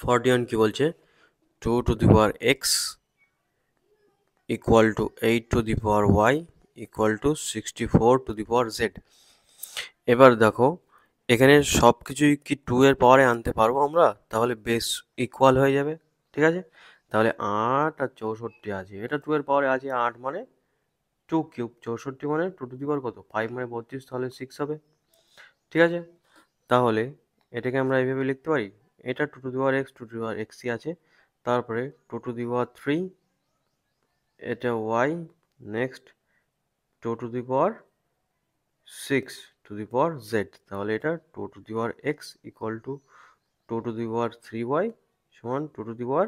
41 কি বলছে, 2 to the power x equal to 8 to the power y equal to 64 to the power z। এবার দেখো এখানে সব কিছুই কি 2 এর পাওয়ারে আনতে পারবো আমরা, তাহলে বেস ইকুয়াল হয়ে যাবে। ঠিক আছে, তাহলে 8 আর 64 আছে, এটা 2 এর পাওয়ারে আছে, 8 মানে 2 কিউব, 64 মানে 2 টু দি পাওয়ার কত, 5 মানে 32, তাহলে 6 হবে। ঠিক আছে, তাহলে এটাকে আমরা এইভাবে লিখতে পারি, এটা 2 to the power x, 2 to the power x আছে, তারপরে 2 টু দি পাওয়ার 3, এটা y, next 2 to the power 6 two the power z, তাহলে এটা 2 to the power x equal to 2 to the power 3y সমান 2 টু দি পাওয়ার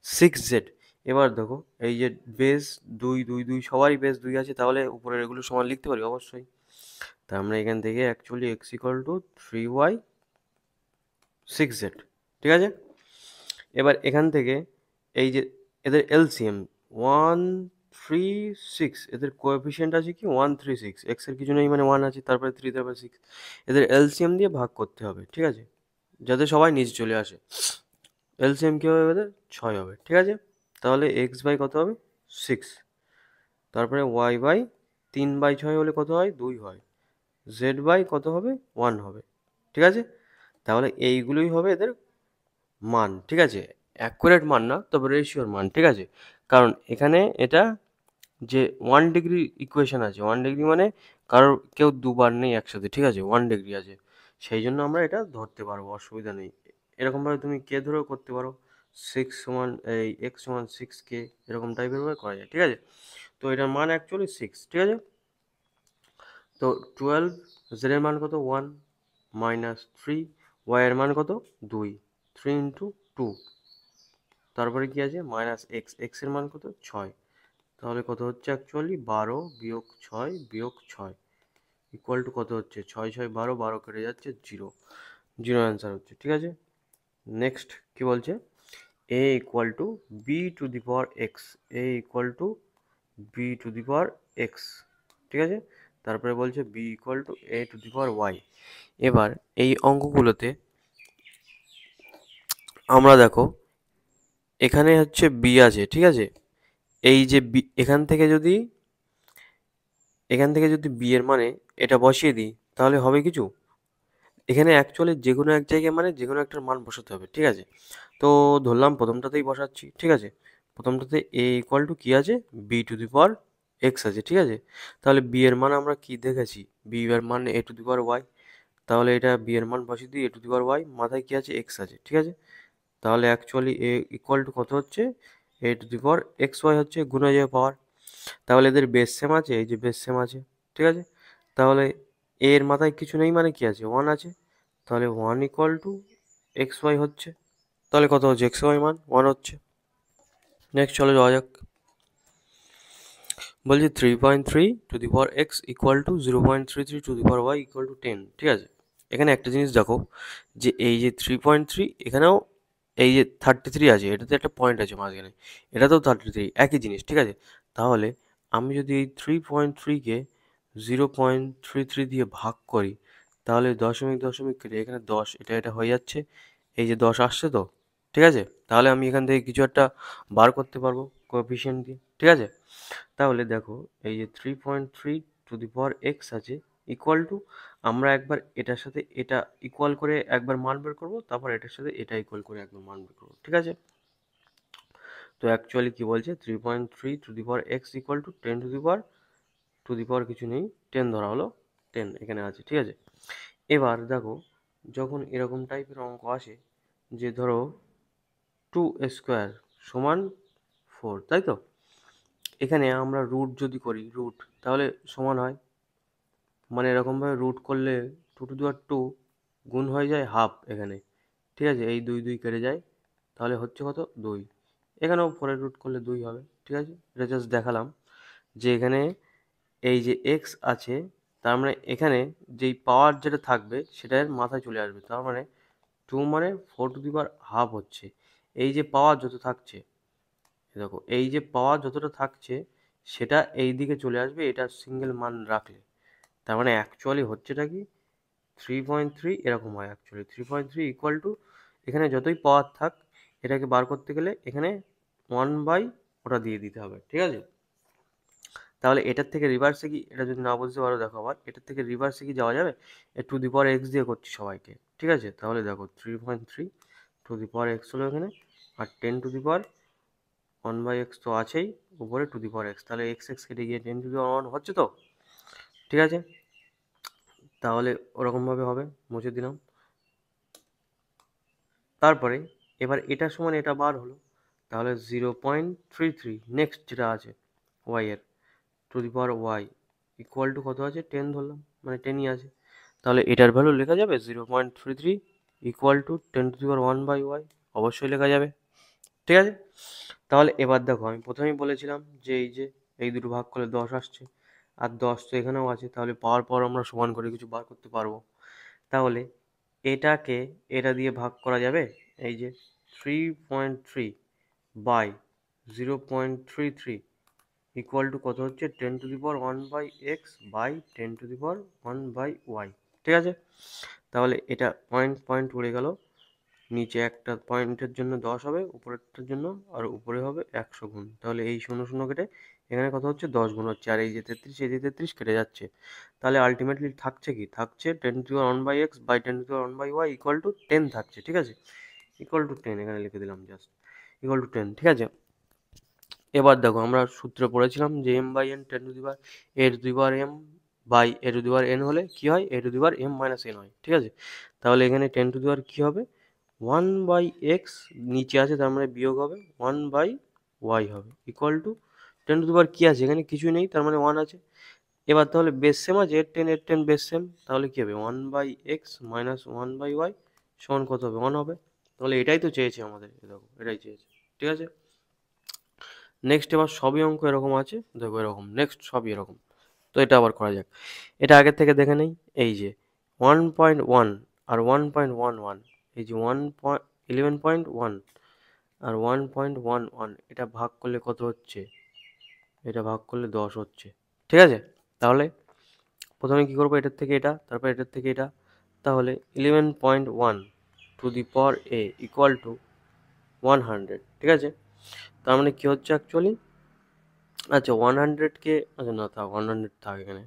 6z। এবার দেখো এই যে বেস 2 2 2 সবারই বেস 2 আছে, তাহলে উপরের এগুলো সমান লিখতে পারি অবশ্যই। তা আমরা এখান থেকে actually x equal to 3y 6z। ঠিক আছে, এবার এখান থেকে এই যে এদের এলসিএম 136, এদের কোএফিসিয়েন্ট আছে কি 136, এক্স এর কিছু নেই মানে 1 আছে, তারপরে 3, তারপরে 6, এদের এলসিএম দিয়ে ভাগ করতে হবে। ঠিক আছে, যাতে সবাই নিচে চলে আসে। এলসিএম কী হবে এদের, 6 হবে। ঠিক আছে, তাহলে এক্স বাই কত হবে 6, তারপরে ওয়াই বাই 3/6 হলে কত হয়, 2 হয়, জেড বাই কত হবে 1 হবে। ঠিক আছে, তাহলে এইগুলোই হবে এদের মান। ঠিক আছে, অ্যাকুরেট মান না, তবে রেশিওর মান। ঠিক আছে, কারণ এখানে এটা যে 1 ডিগ্রি ইকুয়েশন আছে, 1 ডিগ্রি মানে কারোর কেউ দুবার নেই একসাথে। ঠিক আছে, 1 ডিগ্রি আছে, সেই জন্য আমরা এটা ধরতে পারবো, অসুবিধা নেই। এরকমভাবে তুমি কে ধরেও করতে পারো, 6 সমান এই এক্স সমান 6k, এরকম টাইপের ভাবে করা যায়। ঠিক আছে, তো এটার মান অ্যাকচুয়ালি 6। ঠিক আছে, তো 12, জেড এর মান কত 1 মাইনাস 3, ওয়াই এর মান কত 2, 3 ইন্টু 2, তারপরে কি আছে মাইনাস এক্স, এক্স এর মান কত 6, তাহলে কত হচ্ছে অ্যাকচুয়ালি 12 বিয়োগ 6 বিয়োগ 6 ইকুয়াল টু কত হচ্ছে 6 6 12, 12 কেটে যাচ্ছে 0, 0 অ্যান্সার হচ্ছে। ঠিক আছে, নেক্সট কি বলছে, a equal to B to the power X, A equal to B to the power X. ঠিক আছে, তারপরে বলছে B equal to A to the power Y. এবার এই অঙ্কগুলোতে আমরা দেখো এখানে হচ্ছে বি আছে। ঠিক আছে, এই যে বি, এখান থেকে যদি বি এর মানে এটা বসিয়ে দিই, তাহলে হবে কিছু, এখানে অ্যাকচুয়ালি যে কোনো এক জায়গায় মানে যে কোনো একটার মান বসাতে হবে। ঠিক আছে, তো ধরলাম প্রথমটাতেই বসাচ্ছি। ঠিক আছে, প্রথমটাতে এ ইকুয়াল টু কী আছে, B to the power X আছে। ঠিক আছে, তাহলে বি এর মান আমরা কি দেখেছি, বি এর মান এ টু দি পাওয়ার ওয়াই, তাহলে এটা বি এর মান বসিয়ে দিই, এ টু দি পাওয়ার ওয়াই, মাথায় কী আছে এক্স আছে। ঠিক আছে, তাহলে অ্যাকচুয়ালি এ ইকুয়াল টু কত হচ্ছে, A to the power X Y হচ্ছে, গুণ হয়ে যাবে পাওয়ার। তাহলে এদের বেস সেম আছে, এই যে বেস সেম আছে। ঠিক আছে, তাহলে এ এর মাথায় কিছু নেই মানে কি আছে 1 আছে, তাহলে 1 ইকুয়াল টু এক্স ওয়াই হচ্ছে, তাহলে কত হচ্ছে এক্স ওয়াই মান 1 হচ্ছে। নেক্সট চলে যাওয়া যাক, বলছি 3.3 to the power X equal to 0.33 to the power Y equal to 10। ঠিক আছে, এখানে একটা জিনিস দেখো, যে এই যে 3.3, এখানেও এই যে 33 আছে, এটাতে একটা পয়েন্ট আছে মাঝখানে, এটাতেও 33, একই জিনিস। ঠিক আছে, তাহলে আমি যদি এই 3.3কে 0.33 দিয়ে ভাগ করি, তাহলে দশমিক দশমিক কেটে এখানে 10, এটা এটা হয়ে যাচ্ছে, এই যে 10 আসছে তো। ঠিক আছে, তাহলে আমি এখান থেকে কিছু একটা বার করতে পারবো কোএফিসিয়েন্ট দিয়ে। ঠিক আছে, তাহলে দেখো এই যে 3.3 টু দি পাওয়ার এক্স আছে ইকুয়াল টু, আমরা একবার এটার সাথে এটা ইকুয়াল করে একবার মান বের করবো, তারপর এটার সাথে এটা ইকুয়াল করে একবার মান বের করবো। ঠিক আছে, তো অ্যাকচুয়ালি কি বলছে, 3.3 to the power X equal to 10 to the power কিছু নেই, 10 ধরা হলো, 10 এখানে আছে। ঠিক আছে, এবার দেখো যখন এরকম টাইপের অঙ্ক আসে, যে ধরো 2 স্কোয়ার সমান 4, তাই তো, এখানে আমরা রুট যদি করি, রুট তাহলে সমান হয়, মানে এরকমভাবে রুট করলে 2 টু দি পাওয়ার 2 গুণ হয়ে যায় হাফ এখানে। ঠিক আছে, এই 2 2 কেটে যায়, তাহলে হচ্ছে কত 2, এখানেও 4 রুট করলে 2 হবে। ঠিক আছে, এটা জাস্ট দেখালাম যে এখানে এই যে এক্স আছে, তার মানে এখানে যেই পাওয়ার যেটা থাকবে সেটার মাথায় চলে আসবে, তার মানে 2 মানে 4 টু দি পাওয়ার হাফ হচ্ছে, এই যে পাওয়ার যত থাকছে, দেখো এই যে পাওয়ার যতটা থাকছে সেটা এই দিকে চলে আসবে, এটা সিঙ্গেল মান রাখলে, তার মানে অ্যাকচুয়ালি হচ্ছেটা কি 3.3 এরকম হয়। অ্যাকচুয়ালি 3.3 ইকুয়াল টু এখানে যতই পাওয়ার থাক এটাকে বার করতে গেলে এখানে 1/, ওটা দিয়ে দিতে হবে, ঠিক আছে? তাহলে এটার থেকে রিভার্সে কি, এটা যদি না বুঝতে পারো দেখো আবার, এটার থেকে রিভার্সে কি যাওয়া যাবে? টু দি পাওয়ার এক্স দিয়ে করছি সবাইকে, ঠিক আছে? তাহলে দেখো 3.3 টু দি পাওয়ার এক্স হলো এখানে, আর 10 টু দি পাওয়ার 1/x তো আছেই, উপরে টু দি পাওয়ার এক্স, তাহলে এক্স এক্স কেটে গিয়ে 10 টু দি পাওয়ার 1 হচ্ছে তো, ঠিক আছে? তাহলে ওরকমভাবে হবে, মুছে দিলাম। তারপরে এবার এটার সমান এটা বার হলো, তাহলে 0.33 নেক্সট যেটা আছে ওয়াই এর, to the power Y equal to কত আছে? 10 ধরলাম, মানে 10ই আছে। তাহলে এটার ভ্যালু লেখা যাবে 0.33 equal to 10 to the power 1/y, অবশ্যই লেখা যাবে, ঠিক আছে? তাহলে এবার দেখো আমি প্রথমেই বলেছিলাম যে এই দুটো ভাগ করলে 10 আসছে, আর 10 তো এখানেও আছে, তাহলে পাওয়ার পর আমরা সমান করে কিছু বার করতে পারবো। তাহলে এটাকে এটা দিয়ে ভাগ করা যাবে, এই যে 3.3 বাই 0.33 ইকুয়াল টু কত হচ্ছে? 10 to the power 1/x by 10 to the power 1/y, ঠিক আছে? তাহলে এটা পয়েন্ট পয়েন্ট উড়ে গেল, নিচে একটা পয়েন্টের জন্য 10 হবে, উপরেরটার জন্য আর উপরে হবে 100 গুণ, তাহলে এই 0 0 কেটে এখানে কত হচ্ছে? 10 গুণ হচ্ছে, আর এই যে 33 এই যে 33 কেটে যাচ্ছে, তাহলে আলটিমেটলি থাকছে কি? থাকছে 10 to the power 1/x by 10 to the power 1/y equal to 10 থাকছে, ঠিক আছে? ইকুয়াল টু 10 এখানে লিখে দিলাম জাস্ট, ইকুয়াল টু 10, ঠিক আছে? এবার দেখো আমরা সূত্রে পড়েছিলাম যে m/n 10 to the power a to the power m by a to the power n হলে কি হয়? a to the power m minus n হয়, ঠিক আছে? তাহলে এখানে 10 টু দি পাওয়ার কি হবে? 1/x নিচে আছে, তার মানে বিয়োগ হবে, 1/y হবে ইকুয়াল টু 10 টু দি পাওয়ার কি আছে? এখানে কিছুই নেই, তার মানে 1 আছে। এবার তাহলে বেস সেম আছে, এর 10 বেস সেম, তাহলে কি হবে? 1/x মাইনাস 1/y সমান কত হবে? 1 হবে। তাহলে এটাই তো চেয়েছে আমাদের, দেখো এটাই চেয়েছে, ঠিক আছে? নেক্সট এবার সবই অঙ্ক এরকম আছে, দেখো এরকম, নেক্সট সবই এরকম। তো এটা আবার করা যাক, এটা আগের থেকে দেখে নেই। এই যে 1.1 আর 1.11, এই যে 11.1 আর 1.11, এটা ভাগ করলে কত হচ্ছে? এটা ভাগ করলে 10 হচ্ছে, ঠিক আছে? তাহলে প্রথমে কি করবো? এটার থেকে এটা, তারপর এটার থেকে এটা, তাহলে 11.1 two the power a equal two 100, ঠিক আছে? তার মানে কি হচ্ছে অ্যাকচুয়ালি? আচ্ছা 100কে, আচ্ছা না থাক, 100 থাক এখানে,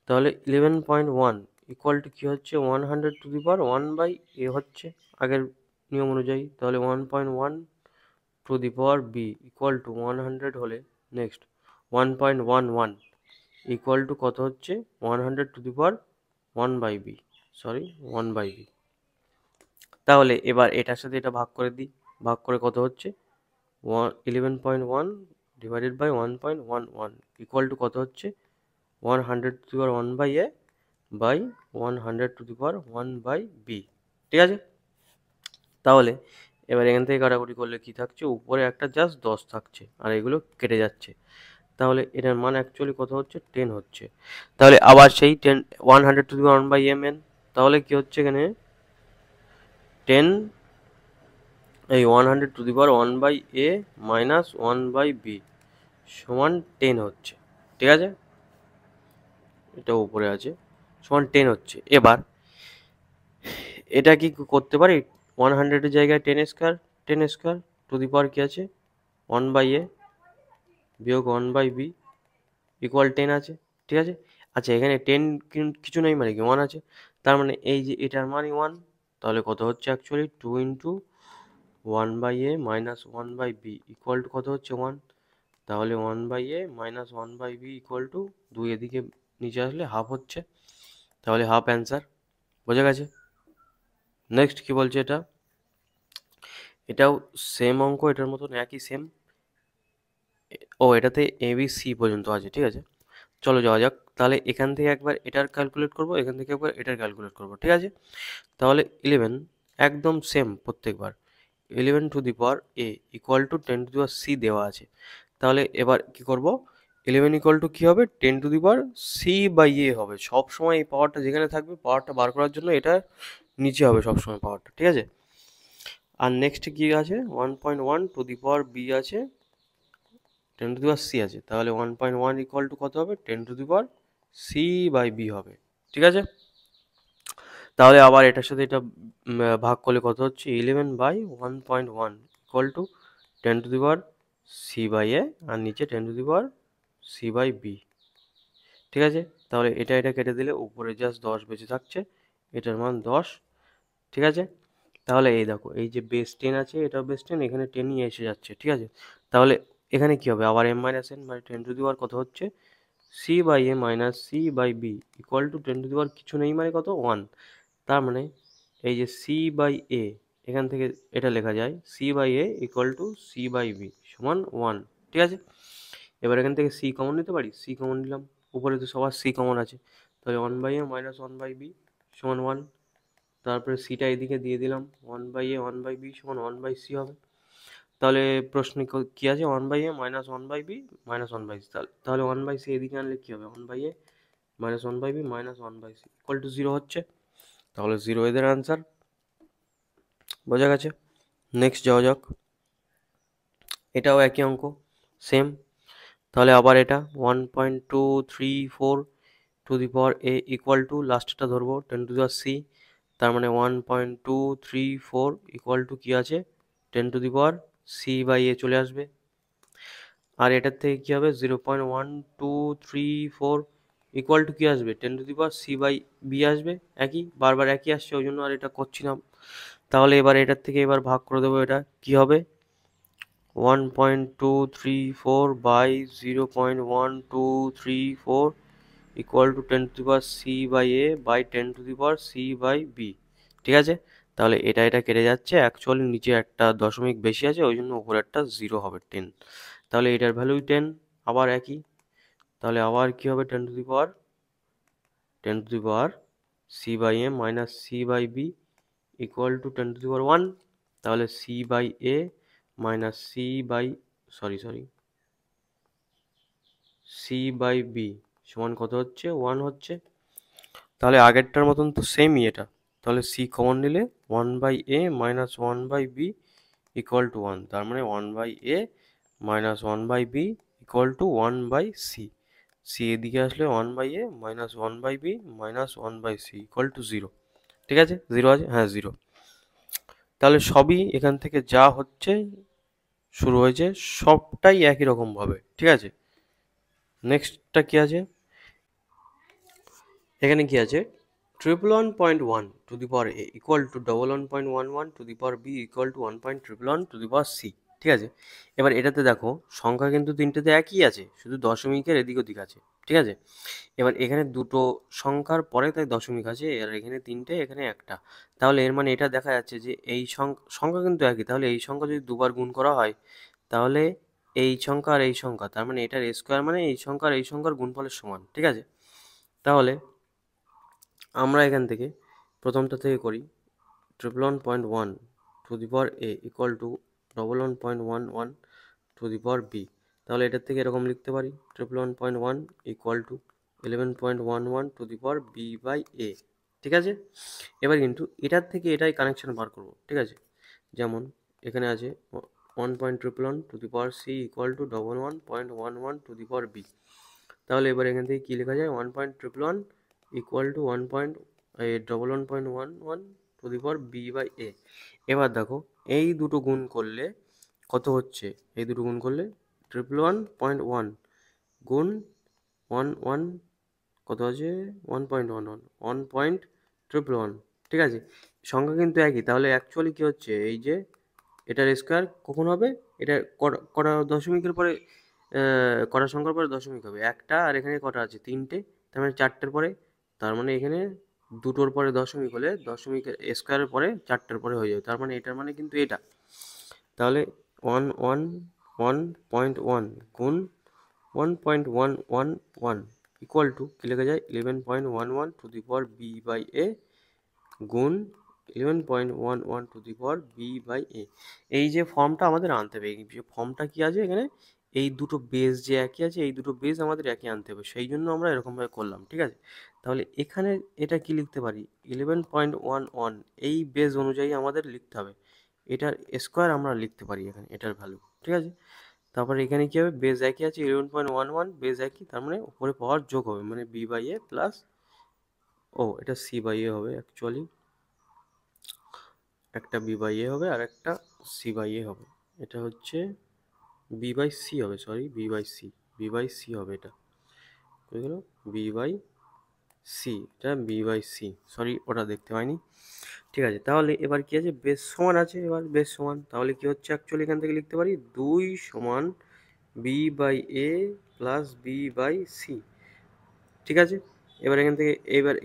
তাহলে 11.1 ইকুয়াল টু কী হচ্ছে? 100 টু দি পাওয়ার 1/a হচ্ছে আগের নিয়ম অনুযায়ী, তাহলে 1.1 two the power b equal to 100 হলে নেক্সট 1.11 ইকুয়াল টু কত হচ্ছে? 100 to the power 1/b, sorry 1/b। তাহলে এবার এটার সাথে এটা ভাগ করে দিই, ভাগ করে কত হচ্ছে? 11.1 ডিভাইডেড বাই 1.11 ইকুয়াল টু কত হচ্ছে? 100 to the power 1/a by 100 to the power 1/b, ঠিক আছে? তাহলে এবার এখান থেকে কাটাকুটি করলে কি থাকছে? উপরে একটা জাস্ট 10 থাকছে, আর এগুলো কেটে যাচ্ছে, তাহলে এটার মান অ্যাকচুয়ালি কত হচ্ছে? 10 হচ্ছে। তাহলে আবার সেই 10 100 টু দি পাওয়ার 1/mn, তাহলে কি হচ্ছে এখানে? 10, এই 100 to the power 1/a minus 1/b সমান 10 হচ্ছে, ঠিক আছে? এটা উপরে আছে, সমান 10 হচ্ছে। এবার এটা কি করতে পারি? 100-এর জায়গায় 10 স্কোয়ার, 10 স্কোয়ার টু দি পাওয়ার কি আছে? 1/a বিয়োগ 1/b ইকুয়াল 10 আছে, ঠিক আছে? আচ্ছা এখানে 10 কিছু নেই, মানে কি 1 আছে, তার মানে এই যে এটার মানই 1, তাহলে কত হচ্ছে actually? 2 into 1/a minus 1/b equal to কত হচ্ছে? 1, তাহলে 1/a minus 1/b equal to 2, এদিকে নিচে আসলে হাফ হচ্ছে, তাহলে হাফ অ্যান্সার, বোঝা গেছে? নেক্সট কি বলছে এটা? এটাও সেম অঙ্ক, এটার মতন একই সেম। ও এটাতে এ বি সি পর্যন্ত আছে, ঠিক আছে? চলো যাওয়া যাক, তাহলে এখান থেকে একবার এটার ক্যালকুলেট করব, এখান থেকে একবার এটার ক্যালকুলেট করব, ঠিক আছে? তাহলে 11 একদম সেম প্রত্যেকবার, 11 to the power A equal to 10 to the power C দেওয়া আছে, তাহলে এবার কি করব? 11 ইকুয়াল টু কী হবে? 10 to the power C by A হবে, সব সময় এই পাওয়ারটা যেখানে থাকবে, পাওয়ারটা বার করার জন্য এটা নিচে হবে সবসময় পাওয়ারটা, ঠিক আছে? আর নেক্সট কি আছে? 1.1 টু দি পাওয়ার বি আছে, 10 টু দি পাওয়ার সি আছে, তাহলে 1.1 ইকুয়াল টু কত হবে? 10 to the power C by B হবে, ঠিক আছে? তাহলে আবার এটার সাথে এটা ভাগ করলে কত হচ্ছে 11/1.1 ইকুয়াল টু 10^c/a আর নিচে 10^c/b। ঠিক আছে, তাহলে এটা কেটে দিলে উপরে জাস্ট 10 বেঁচে থাকছে, এটার মান 10। ঠিক আছে, তাহলে এই দেখো এই যে বেস 10 আছে, এটাও বেস 10, এখানে 10ই এসে যাচ্ছে। ঠিক আছে, তাহলে এখানে কি হবে আবার m মাইনাস n মানে 10^, কত হচ্ছে c/a minus c/b equal to 10^, কিছু নেই মানে কত 1। তার মানে এই যে c/a, এখান থেকে এটা লেখা যায় c/a ইকুয়াল টু c/b সমান 1। ঠিক আছে, এবার এখান থেকে c কমন নিতে পারি, c কমন নিলাম, উপরে তো সবার c কমন আছে, তাহলে 1/a মাইনাস 1/b সমান 1। তারপরে সিটা এদিকে দিয়ে দিলাম, 1/a 1/b সমান 1/c হবে। তাহলে প্রশ্নে কি আছে 1/a minus 1/b minus 1/c, তাহলে 1/c এদিকে আনলে কি হবে 1/a minus 1/b minus 1/c equal to 0 হচ্ছে। তাহলে 0 এদের আনসার, বোঝা গেছে। নেক্সট যাওয়া যাক, এটাও একই অঙ্ক, সেম। তাহলে আবার এটা 1.234 to the power a equal to, লাস্টটা ধরবো 10^c, তার মানে 1.234 ইকুয়াল টু কি আছে 10^c/a চলে আসবে। আর এটার থেকে কি হবে 0.1234 ইকুয়াল টু কি আসবে 10^c/b আসবে। একই, বারবার একই আসছে, ওই জন্য আর এটা করছি না। তাহলে এবার এটার থেকে এবার ভাগ করে দেবো, এটা কি হবে 1.234 by 0.1234 equal to 10^c/a by 10^c/b। ঠিক আছে, তাহলে এটা কেটে যাচ্ছে, অ্যাকচুয়ালি নিচে একটা দশমিক বেশি আছে, ওই জন্য উপরে একটা 0 হবে 10। তাহলে এটার ভ্যালুই 10, আবার একই। তাহলে আবার কি হবে 10^c/a minus c/b equal to 10^1। তাহলে c/a মাইনাস c/b সমান কত হচ্ছে 1 হচ্ছে। তাহলে আগেরটার মতন তো সেমই এটা, তাহলে c কমন নিলে 1/a minus 1/b equal to 1, তার মানে 1/a minus 1/b equal to 1/c। c এদিকে আসলে 1/a minus 1/b minus 1/c equal to 0। ঠিক আছে, 0 আছে, হ্যাঁ 0। তাহলে সবই এখান থেকে যা হচ্ছে শুরু হয়েছে সবটাই একই রকম ভাবে। ঠিক আছে, নেক্সটটা কি আছে, এখানে কি আছে 111.1 two the power a equal two 11.11 two the power b equal to 1.111 two the power c। ঠিক আছে, এবার এটাতে দেখো সংখ্যা কিন্তু তিনটেতে একই আছে, শুধু দশমিকের এদিক ওদিক আছে। ঠিক আছে, এবার এখানে দুটো সংখ্যার পরে তাই দশমিক আছে, আর এখানে তিনটে, এখানে একটা। তাহলে এর মানে এটা দেখা যাচ্ছে যে এই সংখ্যা কিন্তু একই, তাহলে এই সংখ্যা যদি দুবার গুণ করা হয় তাহলে এই সংখ্যা আর এই সংখ্যা, তার মানে এটার স্কোয়ার মানে এই সংখ্যা আর এই সংখ্যার গুণফলের সমান। ঠিক আছে, তাহলে আমরা এখান থেকে প্রথমটা থেকে করি 111.1 two the power a equal two 11.11 two the power b। তাহলে এটার থেকে এরকম লিখতে পারি 111.1 equal to 11.11 two the power b/a। ঠিক আছে, এবার কিন্তু এটার থেকে এটাই কানেকশন বার করব। ঠিক আছে, যেমন এখানে আছে 1.111 two the power c equal to 11.11 two the power b। তাহলে এবার এখান থেকে কী লেখা যায় 1.111 equal to 11.11 two the power b/a। এবার দেখো এই দুটো গুণ করলে কত হচ্ছে, এই দুটো গুণ করলে 111.1 গুণ 11 কত আছে 1.11। ঠিক আছে, সংখ্যা কিন্তু একই, তাহলে অ্যাকচুয়ালি কী হচ্ছে এই যে এটার স্কোয়ার কখন হবে, এটা কটা দশমিকের পরে কটা সংখ্যার পরে দশমিক হবে একটা, আর এখানে কটা আছে তিনটে, তার মানে চারটের পরে, তার মানে এখানে দুটোর পরে দশমিক হলে দশমিকের স্কোয়ারের পরে চারটের পরে হয়ে যাবে, তার মানে এটার মানে কিন্তু এটা। তাহলে 111.1 গুণ 1.111 ইকুয়াল টু কী লেখা যায় 11.11 টু দি পাওয়ার b/a গুণ 11.11 টু দি পাওয়ার b/a। এই যে ফর্মটা আমাদের আনতে হবে, এই যে ফর্মটা কি আছে এখানে, এই দুটো বেস যে একই আছে, এই দুটো বেস আমাদের একই আনতে হবে, সেই জন্য আমরা এরকমভাবে করলাম। ঠিক আছে, তাহলে এখানে এটা কি লিখতে পারি 11.11 এই বেস অনুযায়ী আমাদের লিখতে হবে, এটার স্কোয়ার আমরা লিখতে পারি এখানে এটার ভ্যালু। ঠিক আছে, তারপরে এখানে কী হবে বেস একই আছে 11.11 বেস একই, তার মানে উপরে পাওয়ার যোগ হবে, মানে b/a প্লাস ও এটা সি বাই এ হবে অ্যাকচুয়ালি, একটা বি বাই এ হবে আর একটা সি বাই এ হবে। এটা হচ্ছে বি বাই সি হবে, সরি বি বাই সি হবে, এটা হয়ে গেল বি বাই সি, এটা বি বাই সি, সরি ওটা দেখতে পাইনি। ঠিক আছে, তাহলে এবার কি আছে, বেস সমান আছে, এবার বেস সমান, তাহলে কি হচ্ছে অ্যাকচুয়ালি এখান থেকে লিখতে পারি 2 সমান B by A plus B by C. ঠিক আছে, এবার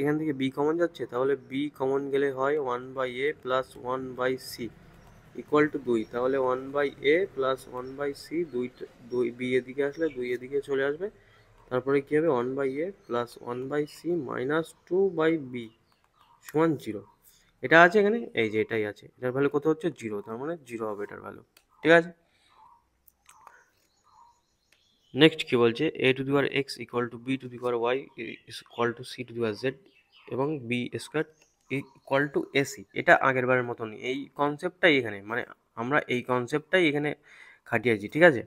এখান থেকে বি কমন যাচ্ছে, তাহলে বি কমন গেলে হয় 1/a plus 1/c equal to 2, তাহলে 1/a প্লাস 1/c, দুই বি এদিকে আসলে 2 এদিকে চলে আসবে, তারপরে কী হবে 1/a plus 1/c minus 2/b সমান 0। এটা আছে এখানে, এই যে এটাই আছে, এটার ভ্যালু কত হচ্ছে 0, তার মানে 0 হবে এটার ভ্যালু। ঠিক আছে, নেক্সট কি বলছে, a to the power x equal to b to the power y equal to c to the power z এবং b square equal two ac। এটা আগের বারের মতনই, এই কনসেপ্টটাই এখানে, মানে আমরা এই কনসেপ্টটাই এখানে খাটিয়েছি। ঠিক আছে,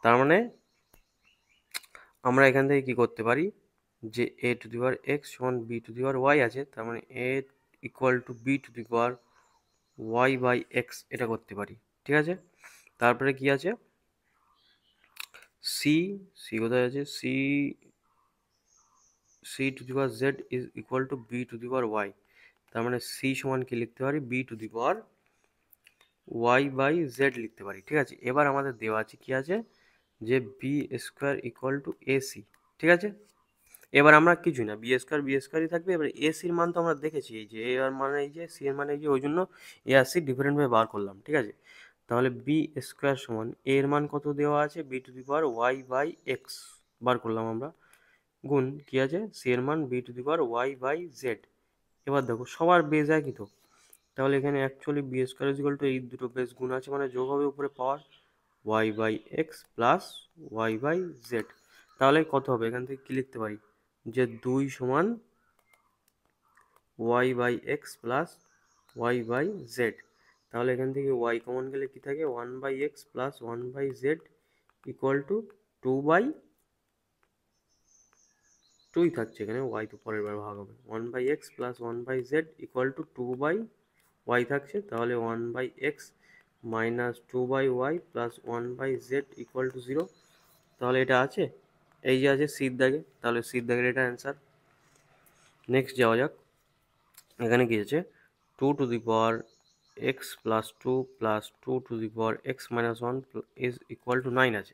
তার মানে আমরা এখান থেকে কি করতে পারি, যে a to the power x সমান b to the power y আছে, তার মানে a equal to b to the power y by x, এটা করতে পারি। ঠিক আছে, তারপরে কি আছে, c, কোথায় আছে, c to the power z is equal to b to the power y, তার মানে c সমান কি লিখতে পারি, b to the power y by z লিখতে পারি। ঠিক আছে, এবার আমাদের দেওয়া আছে কি আছে, যে B square equal to AC. ঠিক আছে, এবার আমরা কিছুই না, বি স্কোয়ারই থাকবে। এবার এসির মান তো আমরা দেখেছি, এই যে এ এর মানে এই যে, সি এর মানে এই যে, ওই জন্য এ আর সি ডিফারেন্টভাবে বার করলাম। ঠিক আছে, তাহলে বি স্কোয়ার সমান এ এর মান কত দেওয়া আছে, B to the power Y by X বার করলাম আমরা, গুণ কি আছে, সি এর মান B to the power Y by Z. এবার দেখো সবার বেজ একই তো, তাহলে এখানে actually B square is equal to, এই দুটো বেস গুণ আছে মানে যোগ হবে উপরে power Y by X plus Y by Z. তাহলে কত হবে, এখান থেকে কী লিখতে পারি, যে 2 সমান Y by X plus Y by Z. তাহলে এখান থেকে ওয়াই কমন গেলে কী থাকে, 1/x plus 1/z equal to 2/2ই থাকছে এখানে, ওয়াই তো পরের বার ভাগ হবে, 1/x plus 1/z equal to 2/y থাকছে, তাহলে 1/x minus 2/y plus 1/z equal to 0। তাহলে এটা আছে, এই যে আছে সির দাগে, তাহলে সির দাগের এটা অ্যান্সার। নেক্সট যাওয়া যাক, এখানে কি আছে, 2 to the power x plus 2 plus 2 to the power x minus 1 is equal to 9 আছে।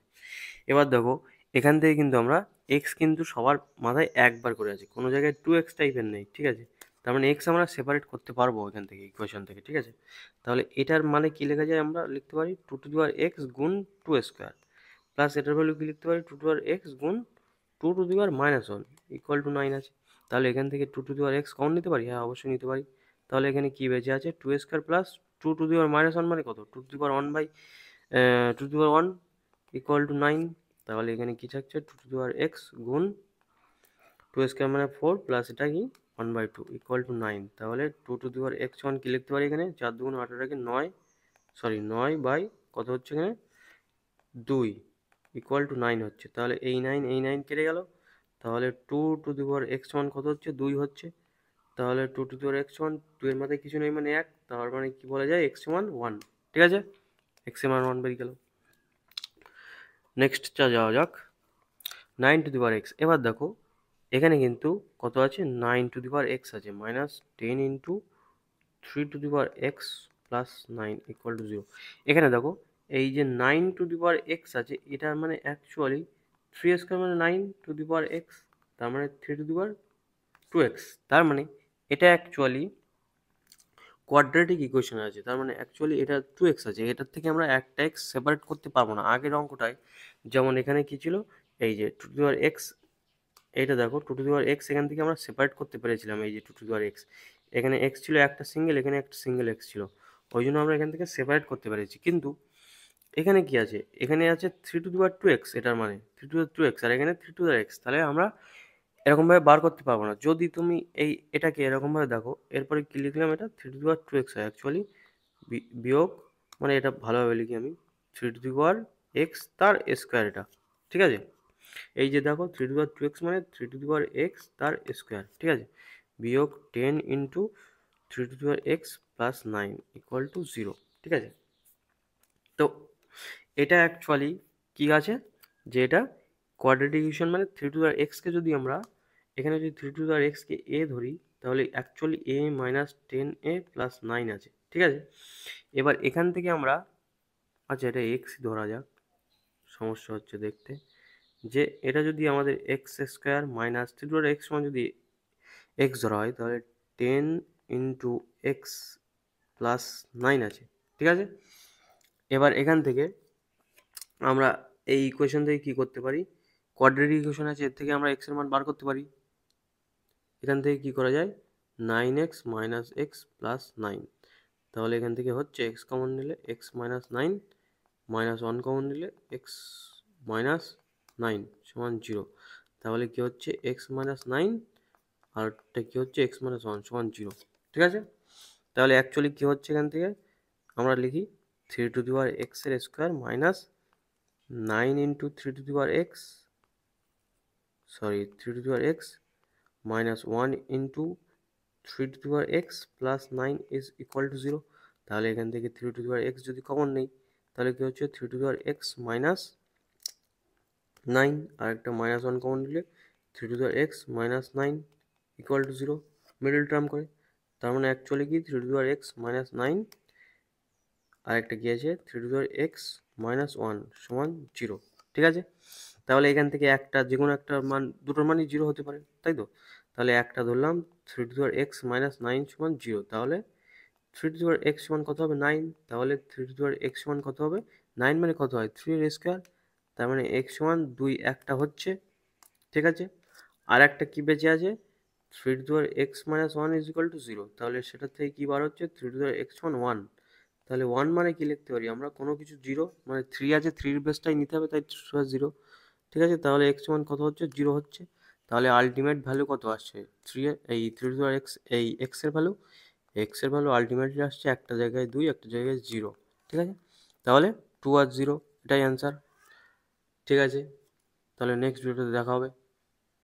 এবার দেখো এখান থেকে কিন্তু আমরা এক্স কিন্তু সবার মাথায় একবার করে আছে, কোনো জায়গায় 2x টাইপের নেই। ঠিক আছে, তার মানে এক্স আমরা সেপারেট করতে পারবো এখান থেকে, ইকুয়েশন থেকে। ঠিক আছে, তাহলে এটার মানে কি লেখা যায়, আমরা লিখতে পারি 2 টু দি পাওয়ার এক্স গুণ 2 স্কোয়ার প্লাস এটার ভ্যালু কি লিখতে পারি, 2 টু দি পাওয়ার এক্স গুণ 2 to the power minus 1 equal to 9 আছে। তাহলে এখান থেকে 2 to the power x common নিতে পারি, হ্যাঁ অবশ্যই নিতে পারি। তাহলে এখানে কি বেঁচে আছে, 2 square plus 2 to the power minus 1 মানে কত, 2 to the power 1 by 2 to the power 1 equal to 9। তাহলে এখানে কি থাকছে, 2 টু দি পাওয়ার এক্স গুণ 2 স্কোয়ার মানে 4 প্লাস এটা কি 1/2 ইকুয়াল টু 9। তাহলে 2 to the power x one কি লিখতে পারি, এখানে 4 2 18 9, সরি 9 বাই কত হচ্ছে এখানে 2 ইকুয়াল টু 9 হচ্ছে। তাহলে এই 9 কেটে গেল, তাহলে 2 to the power x one কত হচ্ছে, 2 হচ্ছে। তাহলে 2 to the power x one, 2 এর মাথায় কিছু নেই মানে 1, তার মানে কি বলা যায়, এক্স ওয়ান 1। ঠিক আছে, এক্স এর মান 1 বেরিয়ে গেল। নেক্সট যাওয়া যাক, 9 টু দি পাওয়ার এক্স। এবার দেখো এখানে কিন্তু কত আছে, 9 টু দি পাওয়ার এক্স আছে, minus 10 into 3 two the power x plus 9 equal to 0। এখানে দেখো এই যে 9 টু দি পাওয়ার এক্স আছে, এটার মানে অ্যাকচুয়ালি 3 স্কোয়ার মানে 9 টু দি পাওয়ার এক্স, তার মানে 3 টু দি পাওয়ার 2x। তার মানে এটা অ্যাকচুয়ালি কোয়াড্রেটিক ইকুয়েশন আছে, তার মানে অ্যাকচুয়ালি এটা 2x আছে, এটার থেকে আমরা একটা এক্স সেপারেট করতে পারবো না। আগের অঙ্কটায় যেমন এখানে কি ছিল, এই যে 2 টু দি পাওয়ার এক্স, এইটা দেখো 2 টু দি পাওয়ার এক্স এখান থেকে আমরা সেপারেট করতে পেরেছিলাম, এই যে 2 টু দি পাওয়ার এক্স, এখানে এক্স ছিল একটা সিঙ্গেল, এখানে একটা সিঙ্গেল এক্স ছিল, ওই জন্য আমরা এখান থেকে সেপারেট করতে পেরেছি। কিন্তু এখানে কি আছে, এখানে আছে 3 টু দি পাওয়ার 2x, এটার মানে 3 টু দি পাওয়ার 2x, আর এখানে 3 টু দি পাওয়ার এক্স, তাহলে আমরা এরকমভাবে বার করতে পারবো না। যদি তুমি এটাকে এরকমভাবে দেখো, এরপরে কি লিখলাম, এটা 3 টু দি পাওয়ার 2x হয় অ্যাকচুয়ালি, বিয়োগ, মানে এটা ভালোভাবে লিখি আমি, 3 টু দি পাওয়ার এক্স তার স্কোয়ার এটা। ঠিক আছে, এই যে দেখো 3 টু দি পাওয়ার 2x মানে 3 টু দি পাওয়ার এক্স তার স্কোয়ার। ঠিক আছে, বিয়োগ 10 into 3 two the power x plus 9 equal to 0, ঠিক আছে? তো এটা অ্যাকচুয়ালি কী আছে, যে এটা কোয়াড্রেটিক ইকুয়েশন, মানে 3 টু দি পাওয়ার এক্সকে যদি আমরা এখানে যদি 3 টু দি পাওয়ার এক্সকে এ ধরি, তাহলে অ্যাকচুয়ালি এ মাইনাস 10a প্লাস 9 আছে, ঠিক আছে? এবার এখান থেকে আমরা, আচ্ছা এটা এক্স ধরা যাক, সমস্যা হচ্ছে দেখতে, যে এটা যদি আমাদের x square minus 3 two the power x সমান যদি এক্স ধরা হয়, তাহলে 10 ইন্টু এক্স প্লাস 9 আছে, ঠিক আছে? এবার এখান থেকে আমরা এই ইকুয়েশন থেকে কী করতে পারি, কোয়াড্রেটিক ইকুয়েশন আছে, এর থেকে আমরা এক্সের মান বার করতে পারি। এখান থেকে কী করা যায়, 9x মাইনাস এক্স প্লাস 9, তাহলে এখান থেকে হচ্ছে এক্স কমন নিলে এক্স মাইনাস 9 মাইনাস 1 কমন নিলে এক্স মাইনাস 9 সমান 0, তাহলে কী হচ্ছে এক্স মাইনাস 9 আরটা কী হচ্ছে এক্স মাইনাস 1 সমান 0, ঠিক আছে? তাহলে অ্যাকচুয়ালি কী হচ্ছে, এখান থেকে আমরা লিখি 3 টু দি পাওয়ার এক্সের square minus 9 into 3 two the power x, 3 two the power x minus 1 into 3 two the power x plus 9 is equal two 0, তাহলে এখান থেকে 3 টু দি পাওয়ার এক্স যদি কমন নেই, তাহলে কী হচ্ছে 3 two the power x minus 9 আর একটা minus 1 common নিলে 3 two the power x minus 9 equal to 0, middle term করে। তার মানে অ্যাকচুয়ালি কি 3 two the power x minus 9 আর একটা কী আছে 3 two the power x minus 1 সমান 0, ঠিক আছে? তাহলে এখান থেকে একটা যে কোনো একটা মান, দুটোর মানই 0 হতে পারে, তাই তো? তাহলে একটা ধরলাম 3 two the power x minus 9 সমান 0, তাহলে 3 টু দি পাওয়ার এক্স সমান কত হবে 9, তাহলে 3 টু দি পাওয়ার এক্স সমান কত হবে 9, মানে কত হয় 3 এর স্কোয়ার, তার মানে এক্স সমান 2 একটা হচ্ছে, ঠিক আছে? আর একটা কী বেঁচে আছে 3 two the power x minus 1 is equal two 0, তাহলে সেটার থেকে কী বার হচ্ছে 3 টু দি পাওয়ার এক্স সমান 1, তাহলে 1 মানে কি লিখতে পারি আমরা, কোনো কিছু 0 মানে 3 আছে, 3 এর বেসটাই নিতে হবে, তাই 0, ঠিক আছে? তাহলে এক্স সমান কত হচ্ছে 0 হচ্ছে, তাহলে আলটিমেট ভ্যালু কত আসছে 3 এই 3 টু দি পাওয়ার এক্স, এই এক্সের ভ্যালু আলটিমেটলি আসছে একটা জায়গায় 2 একটা জায়গায় 0, ঠিক আছে? তাহলে 2 আর 0 এটাই অ্যান্সার, ঠিক আছে? তাহলে নেক্সট ভিডিওতে দেখা হবে।